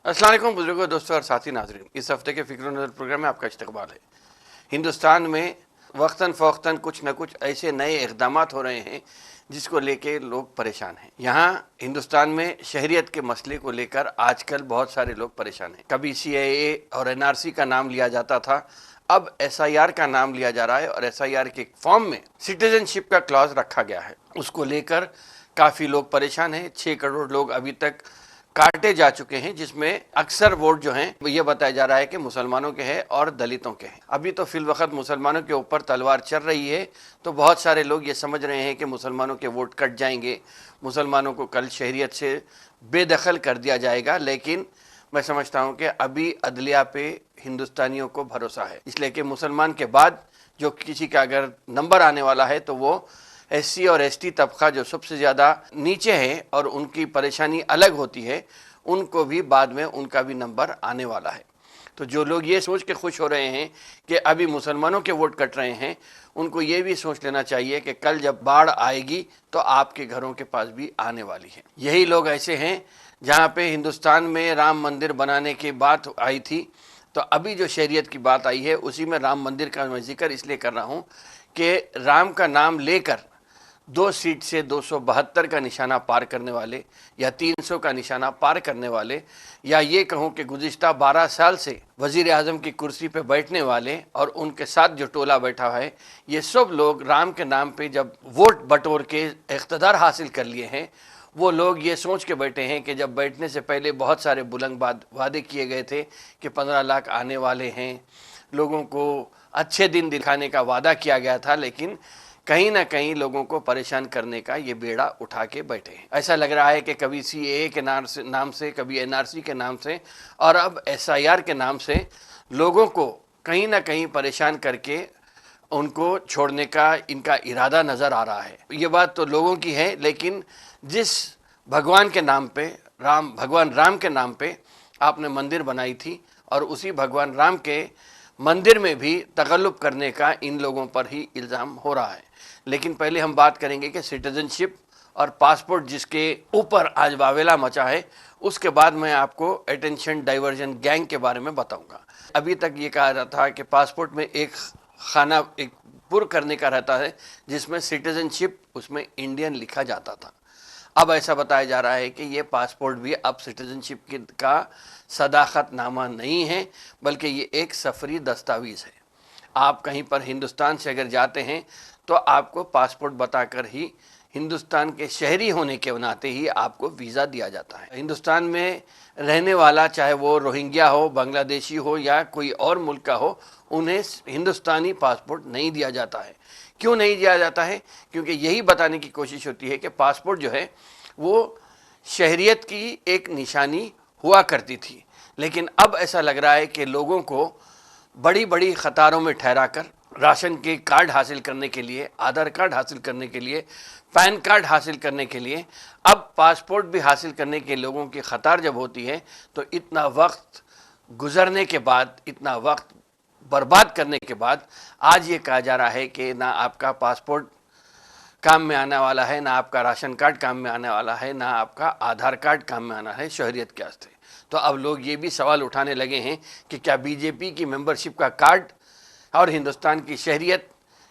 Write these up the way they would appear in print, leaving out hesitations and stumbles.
अस्सलाम वालेकुम बुजुर्गों, दोस्तों और साथी नाजरीन। इस हफ्ते के फिक्र नज़र प्रोग्राम में आपका इस्तकबाल है। हिंदुस्तान में वक्तन फ़ौक्तन कुछ न कुछ ऐसे नए इक़दाम हो रहे हैं जिसको लेके लोग परेशान हैं। यहाँ हिंदुस्तान में शहरियत के मसले को लेकर आजकल बहुत सारे लोग परेशान हैं। कभी CAA और NRC का नाम लिया जाता था, अब SIR का नाम लिया जा रहा है और SIR के फॉर्म में सिटीजनशिप का क्लॉज रखा गया है। उसको लेकर काफ़ी लोग परेशान हैं। 6 करोड़ लोग अभी तक काटे जा चुके हैं, जिसमें अक्सर वोट जो हैं ये बताया जा रहा है कि मुसलमानों के हैं और दलितों के हैं। अभी तो फिल वक्त मुसलमानों के ऊपर तलवार चल रही है, तो बहुत सारे लोग ये समझ रहे हैं कि मुसलमानों के वोट कट जाएंगे, मुसलमानों को कल शहरियत से बेदखल कर दिया जाएगा। लेकिन मैं समझता हूँ कि अभी अदलिया पे हिंदुस्तानियों को भरोसा है, इसलिए कि मुसलमान के बाद जो किसी का अगर नंबर आने वाला है तो वो SC और ST तबका जो सबसे ज़्यादा नीचे है और उनकी परेशानी अलग होती है, उनको भी बाद में उनका भी नंबर आने वाला है। तो जो लोग ये सोच के खुश हो रहे हैं कि अभी मुसलमानों के वोट कट रहे हैं, उनको ये भी सोच लेना चाहिए कि कल जब बाढ़ आएगी तो आपके घरों के पास भी आने वाली है। यही लोग ऐसे हैं जहाँ पे हिंदुस्तान में राम मंदिर बनाने की बात आई थी, तो अभी जो शरीयत की बात आई है उसी में राम मंदिर का मैं जिक्र इसलिए कर रहा हूँ कि राम का नाम लेकर 2 सीट से 272 का निशाना पार करने वाले या 300 का निशाना पार करने वाले, या ये कहूँ कि गुज़िश्ता 12 साल से वज़ीर आज़म की कुर्सी पे बैठने वाले और उनके साथ जो टोला बैठा है, ये सब लोग राम के नाम पे जब वोट बटोर के इक़्तिदार हासिल कर लिए हैं, वो लोग ये सोच के बैठे हैं कि जब बैठने से पहले बहुत सारे बुलंद वादे किए गए थे कि 15 लाख आने वाले हैं, लोगों को अच्छे दिन दिखाने का वादा किया गया था, लेकिन कहीं ना कहीं लोगों को परेशान करने का ये बेड़ा उठा के बैठे हैं। ऐसा लग रहा है कि कभी CAA के नाम से, कभी NRC के नाम से और अब SIR के नाम से लोगों को कहीं ना कहीं परेशान करके उनको छोड़ने का इनका इरादा नज़र आ रहा है। ये बात तो लोगों की है, लेकिन जिस भगवान के नाम पे, भगवान राम के नाम पे आपने मंदिर बनाई थी और उसी भगवान राम के मंदिर में भी तगल्लुब करने का इन लोगों पर ही इल्ज़ाम हो रहा है। लेकिन पहले हम बात करेंगे कि सिटीजनशिप और पासपोर्ट जिसके ऊपर आज वावेला मचा है, उसके बाद मैं आपको अटेंशन डाइवर्जन गैंग के बारे में बताऊंगा। अभी तक ये कहा जाता है कि पासपोर्ट में एक खाना एक पुर करने का रहता है जिसमें सिटीजनशिप उसमें इंडियन लिखा जाता था। अब ऐसा बताया जा रहा है कि ये पासपोर्ट भी अब सिटीजनशिप का सदाकत नामा नहीं है, बल्कि ये एक सफरी दस्तावेज़ है। आप कहीं पर हिंदुस्तान से अगर जाते हैं तो आपको पासपोर्ट बताकर ही हिंदुस्तान के शहरी होने के नाते ही आपको वीज़ा दिया जाता है। हिंदुस्तान में रहने वाला, चाहे वो रोहिंग्या हो, बांग्लादेशी हो या कोई और मुल्क का हो, उन्हें हिंदुस्तानी पासपोर्ट नहीं दिया जाता है। क्यों नहीं दिया जाता है? क्योंकि यही बताने की कोशिश होती है कि पासपोर्ट जो है वो शहरियत की एक निशानी हुआ करती थी, लेकिन अब ऐसा लग रहा है कि लोगों को बड़ी बड़ी कतारों में ठहरा कर राशन के कार्ड हासिल करने के लिए, आधार कार्ड हासिल करने के लिए, पैन कार्ड हासिल करने के लिए, अब पासपोर्ट भी हासिल करने के लोगों की कतार जब होती है तो इतना वक्त गुजरने के बाद, इतना वक्त बर्बाद करने के बाद आज ये कहा जा रहा है कि ना आपका पासपोर्ट काम में आने वाला है, ना आपका राशन कार्ड काम में आने वाला है, ना आपका आधार कार्ड काम में आना है शहरियत के वास्ते। तो अब लोग ये भी सवाल उठाने लगे हैं कि क्या BJP की मेंबरशिप का कार्ड और हिंदुस्तान की शहरियत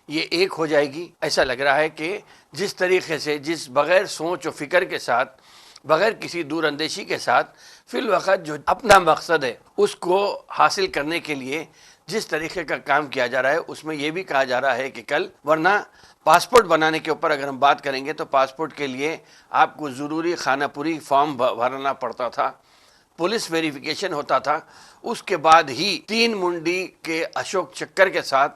ये एक हो जाएगी? ऐसा लग रहा है कि जिस तरीके से, जिस बग़ैर सोच और फिक्र के साथ, बग़ैर किसी दूरअंदेशी के साथ फिल वक़्त जो अपना मकसद है उसको हासिल करने के लिए जिस तरीके का काम किया जा रहा है, उसमें यह भी कहा जा रहा है कि कल, वरना पासपोर्ट बनाने के ऊपर अगर हम बात करेंगे तो पासपोर्ट के लिए आपको ज़रूरी खानापुरी फॉर्म भरना पड़ता था, पुलिस वेरिफिकेशन होता था, उसके बाद ही 3 मुंडी के अशोक चक्कर के साथ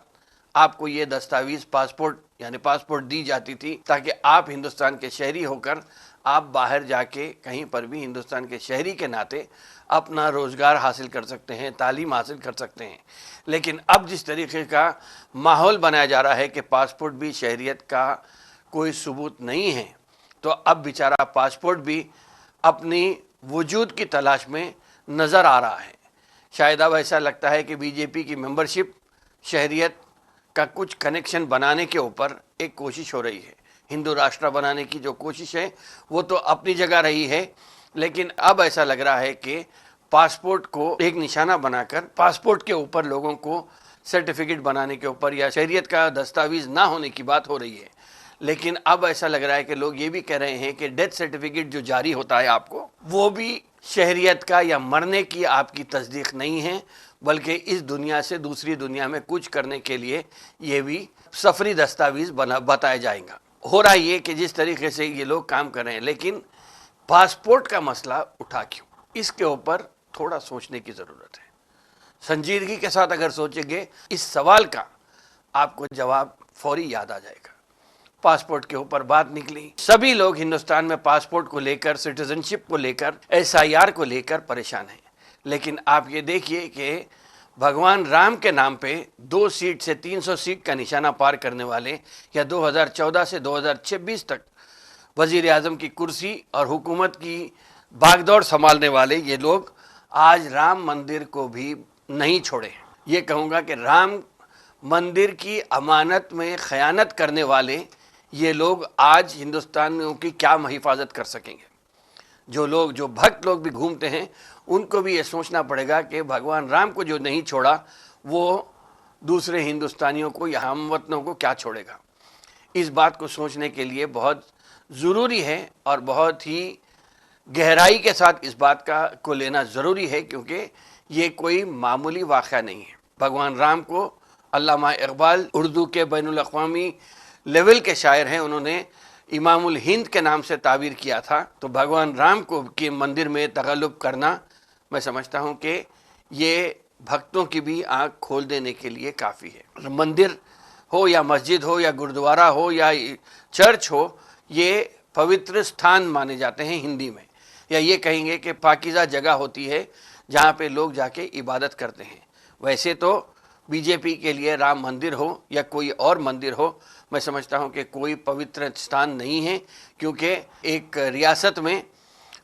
आपको ये दस्तावेज़ पासपोर्ट यानी पासपोर्ट दी जाती थी, ताकि आप हिंदुस्तान के शहरी होकर आप बाहर जाके कहीं पर भी हिंदुस्तान के शहरी के नाते अपना रोज़गार हासिल कर सकते हैं, तालीम हासिल कर सकते हैं। लेकिन अब जिस तरीके का माहौल बनाया जा रहा है कि पासपोर्ट भी शहरियत का कोई सबूत नहीं है, तो अब बेचारा पासपोर्ट भी अपनी वजूद की तलाश में नज़र आ रहा है। शायद अब ऐसा लगता है कि BJP की मेंबरशिप शहरियत का कुछ कनेक्शन बनाने के ऊपर एक कोशिश हो रही है। हिंदू राष्ट्र बनाने की जो कोशिश है वो तो अपनी जगह रही है, लेकिन अब ऐसा लग रहा है कि पासपोर्ट को एक निशाना बनाकर पासपोर्ट के ऊपर लोगों को सर्टिफिकेट बनाने के ऊपर या शरीयत का दस्तावेज ना होने की बात हो रही है। लेकिन अब ऐसा लग रहा है कि लोग ये भी कह रहे हैं कि डेथ सर्टिफिकेट जो जारी होता है आपको, वो भी शहरियत का या मरने की आपकी तस्दीक नहीं है, बल्कि इस दुनिया से दूसरी दुनिया में कुछ करने के लिए ये भी सफरी दस्तावेज बताया जाएगा। हो रहा ये कि जिस तरीके से ये लोग काम कर रहे हैं, लेकिन पासपोर्ट का मसला उठा क्यों, इसके ऊपर थोड़ा सोचने की ज़रूरत है। संजीदगी के साथ अगर सोचेंगे इस सवाल का, आपको जवाब फौरी याद आ जाएगा। पासपोर्ट के ऊपर बात निकली, सभी लोग हिंदुस्तान में पासपोर्ट को लेकर, सिटीजनशिप को लेकर, SIR को लेकर परेशान हैं। लेकिन आप ये देखिए कि भगवान राम के नाम पे 2 सीट से 300 सीट का निशाना पार करने वाले, या 2014 से 2026 तक वजीर आजम की कुर्सी और हुकूमत की भागदौड़ संभालने वाले ये लोग आज राम मंदिर को भी नहीं छोड़े। ये कहूँगा कि राम मंदिर की अमानत में खयानत करने वाले ये लोग आज हिंदुस्तान में उनकी क्या हिफाजत कर सकेंगे। जो भक्त लोग भी घूमते हैं, उनको भी ये सोचना पड़ेगा कि भगवान राम को जो नहीं छोड़ा, वो दूसरे हिंदुस्तानियों को या हमवतनों को क्या छोड़ेगा। इस बात को सोचने के लिए बहुत ज़रूरी है और बहुत ही गहराई के साथ इस बात को लेना ज़रूरी है, क्योंकि ये कोई मामूली वाक़या नहीं है। भगवान राम को अल्लामा इकबाल उर्दू के बैनुल अक़वामी लेवल के शायर हैं, उन्होंने इमामुल हिंद के नाम से ताबीर किया था। तो भगवान राम को के मंदिर में तगल्लुब करना, मैं समझता हूँ कि ये भक्तों की भी आँख खोल देने के लिए काफ़ी है। मंदिर हो या मस्जिद हो या गुरुद्वारा हो या चर्च हो, ये पवित्र स्थान माने जाते हैं हिंदी में, या ये कहेंगे कि पाकीज़ा जगह होती है जहाँ पे लोग जाके इबादत करते हैं। वैसे तो बीजेपी के लिए राम मंदिर हो या कोई और मंदिर हो, मैं समझता हूँ कि कोई पवित्र स्थान नहीं है, क्योंकि एक रियासत में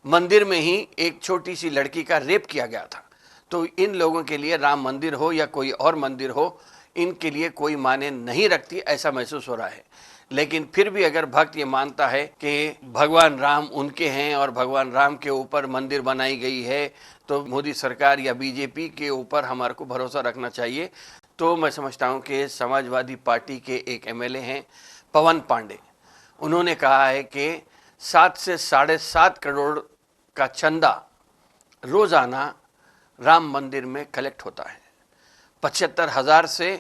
मंदिर में ही एक छोटी सी लड़की का रेप किया गया था। तो इन लोगों के लिए राम मंदिर हो या कोई और मंदिर हो, इनके लिए कोई माने नहीं रखती, ऐसा महसूस हो रहा है। लेकिन फिर भी अगर भक्त ये मानता है कि भगवान राम उनके हैं और भगवान राम के ऊपर मंदिर बनाई गई है, तो मोदी सरकार या बीजेपी के ऊपर हमारे को भरोसा रखना चाहिए। तो मैं समझता हूँ कि समाजवादी पार्टी के एक MLA हैं पवन पांडे, उन्होंने कहा है कि 7 से 7.5 करोड़ का चंदा रोज़ाना राम मंदिर में कलेक्ट होता है। 75,000 से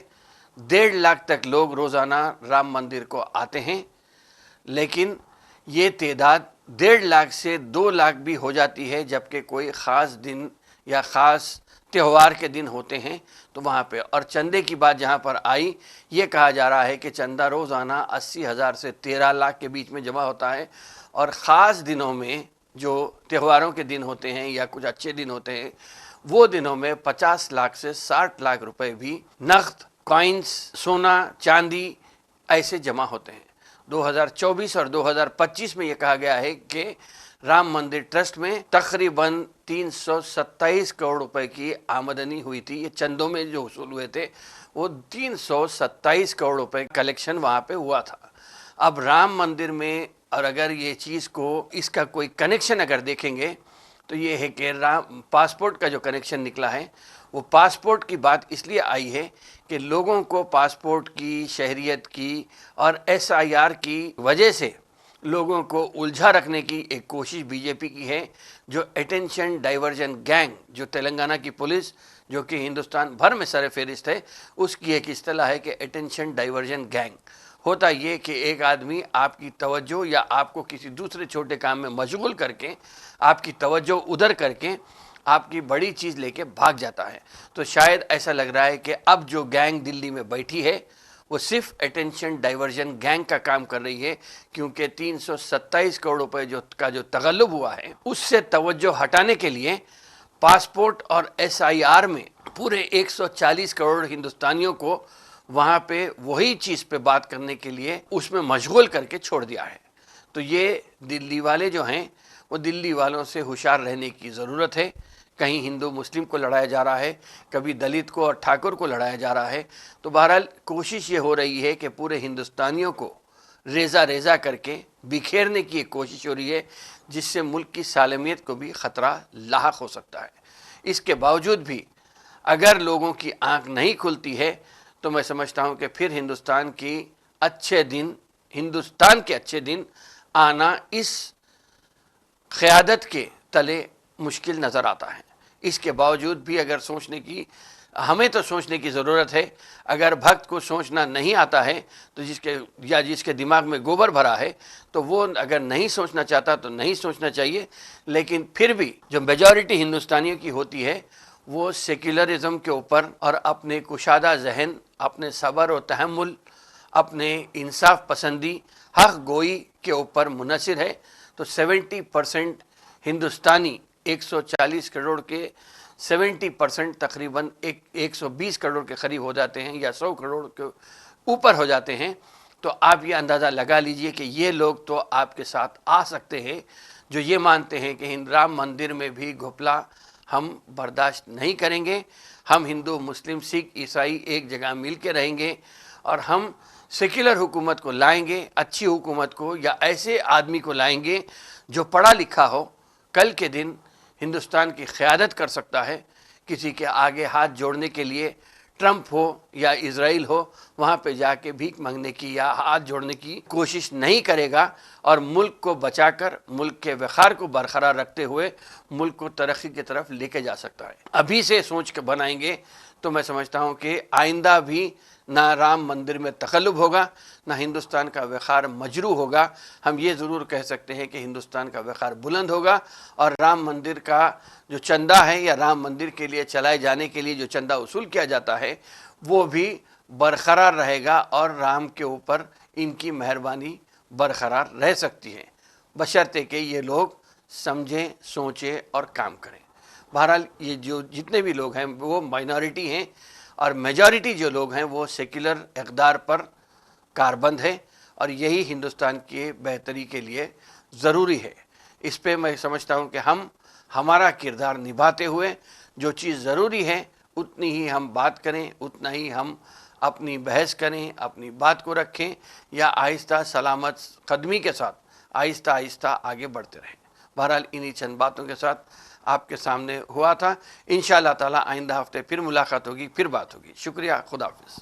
1.5 लाख तक लोग रोज़ाना राम मंदिर को आते हैं, लेकिन ये तादाद 1.5 लाख से 2 लाख भी हो जाती है जबकि कोई ख़ास दिन या ख़ास त्यौहार के दिन होते हैं तो वहाँ पे। और चंदे की बात जहाँ पर आई, ये कहा जा रहा है कि चंदा रोज़ाना 80,000 से 13 लाख के बीच में जमा होता है, और ख़ास दिनों में जो त्योहारों के दिन होते हैं या कुछ अच्छे दिन होते हैं, वो दिनों में 50 लाख से 60 लाख रुपए भी नक़द, कॉइन्स, सोना, चांदी ऐसे जमा होते हैं। 2024 और 2025 में ये कहा गया है कि राम मंदिर ट्रस्ट में तकरीबन 327 करोड़ रुपए की आमदनी हुई थी। ये चंदों में जो वसूल हुए थे, वो 327 करोड़ रुपए कलेक्शन वहाँ पे हुआ था। अब राम मंदिर में, और अगर ये चीज़ को, इसका कोई कनेक्शन अगर देखेंगे तो ये है कि राम पासपोर्ट का जो कनेक्शन निकला है, वो पासपोर्ट की बात इसलिए आई है कि लोगों को पासपोर्ट की, शहरियत की और SIR की वजह से लोगों को उलझा रखने की एक कोशिश बीजेपी की है। जो अटेंशन डाइवर्जन गैंग, जो तेलंगाना की पुलिस, जो कि हिंदुस्तान भर में सर फहरिस्त है, उसकी एक इस्तेलाह है कि अटेंशन डाइवर्जन गैंग। होता ये कि एक आदमी आपकी तवज्जो या आपको किसी दूसरे छोटे काम में मशगूल करके, आपकी तवज्जो उधर करके आपकी बड़ी चीज़ लेके भाग जाता है। तो शायद ऐसा लग रहा है कि अब जो गैंग दिल्ली में बैठी है, वो सिर्फ अटेंशन डाइवर्जन गैंग का काम कर रही है, क्योंकि 327 करोड़ रुपए जो तगल्लुब हुआ है, उससे तवज्जो हटाने के लिए पासपोर्ट और SIR में पूरे 140 करोड़ हिंदुस्तानियों को वहाँ पे वही चीज़ पे बात करने के लिए उसमें मशगूल करके छोड़ दिया है। तो ये दिल्ली वाले जो हैं, वो दिल्ली वालों से होशियार रहने की ज़रूरत है। कहीं हिंदू मुस्लिम को लड़ाया जा रहा है, कभी दलित को और ठाकुर को लड़ाया जा रहा है। तो बहरहाल कोशिश ये हो रही है कि पूरे हिंदुस्तानियों को रेज़ा रेज़ा करके बिखेरने की एक कोशिश हो रही है, जिससे मुल्क की सालमियत को भी ख़तरा लाहक हो सकता है। اس کے باوجود بھی اگر لوگوں کی آنکھ نہیں کھلتی ہے تو میں سمجھتا ہوں کہ پھر ہندوستان کے اچھے دن آنا اس قیادت کے تلے مشکل نظر آتا ہے۔ اس کے باوجود بھی اگر ہمیں تو سوچنے کی ضرورت ہے۔ اگر بھکت کو سوچنا نہیں آتا ہے تو جس کے دماغ میں گوبر بھرا ہے تو وہ اگر نہیں سوچنا چاہتا تو نہیں سوچنا چاہیے، لیکن پھر بھی جو میجورٹی ہندوستانیوں کی ہوتی ہے وہ سیکولرزم کے اوپر اور اپنے کشادہ ذہن، اپنے صبر و تحمل، اپنے انصاف پسندی، حق گوئی کے اوپر منحصر ہے۔ تو 70% ہندوستانی 140 کروڑ کے 70% تقریباً 120 کروڑ کے قریب ہو جاتے ہیں یا 100 کروڑ کے اوپر ہو جاتے ہیں۔ تو آپ یہ اندازہ لگا لیجئے کہ یہ لوگ تو آپ کے ساتھ آ سکتے ہیں جو یہ مانتے ہیں کہ رام مندر میں بھی گھپلا ہم برداشت نہیں کریں گے، ہم ہندو مسلم سکھ عیسائی ایک جگہ مل کے رہیں گے اور ہم سیکولر حکومت کو لائیں گے، اچھی حکومت کو، یا ایسے آدمی کو لائیں گے جو پڑھا لکھا ہو، کل کے دن ہندوستان کی قیادت کر سکتا ہے۔ کسی کے آگے ہاتھ جوڑنے کے لیے ٹرمپ ہو یا اسرائیل ہو وہاں پہ جا کے بھیک مانگنے کی یا ہاتھ جوڑنے کی کوشش نہیں کرے گا، اور ملک کو بچا کر، ملک کے وقار کو برقرار رکھتے ہوئے ملک کو ترقی کی طرف لے کے جا سکتا ہے۔ ابھی سے سوچ کے بنائیں گے تو میں سمجھتا ہوں کہ آئندہ بھی نہ رام مندر میں تقلب ہوگا، نہ ہندوستان کا وقار مجروح ہوگا۔ ہم یہ ضرور کہہ سکتے ہیں کہ ہندوستان کا وقار بلند ہوگا، اور رام مندر کا جو چندہ ہے یا رام مندر کے لیے چلائے جانے کے لیے جو چندہ وصول کیا جاتا ہے وہ بھی برقرار رہے گا، اور رام کے اوپر ان کی مہربانی برقرار رہ سکتی ہے، بشرطے کہ یہ لوگ سمجھیں، سوچیں اور کام کریں۔ بہرحال یہ جو جتنے بھی لوگ ہیں وہ مائنورٹی ہیں، اور میجورٹی جو لوگ ہیں وہ سیکولر اقدار پر کاربند ہے، اور یہی ہندوستان کی بہتری کے لیے ضروری ہے۔ اس پہ میں سمجھتا ہوں کہ ہمارا کردار نبھاتے ہوئے جو چیز ضروری ہے اتنی ہی ہم بات کریں، اتنا ہی ہم اپنی بحث کریں، اپنی بات کو رکھیں، یا آہستہ سلامت قدمی کے ساتھ آہستہ آہستہ آگے بڑھتے رہیں۔ بہرحال انہی چند باتوں کے ساتھ آپ کے سامنے ہوا تھا۔ انشاءاللہ تعالی آئندہ ہفتے پھر ملاقات ہوگی، پھر بات ہوگی۔ شکریہ، خدا حافظ۔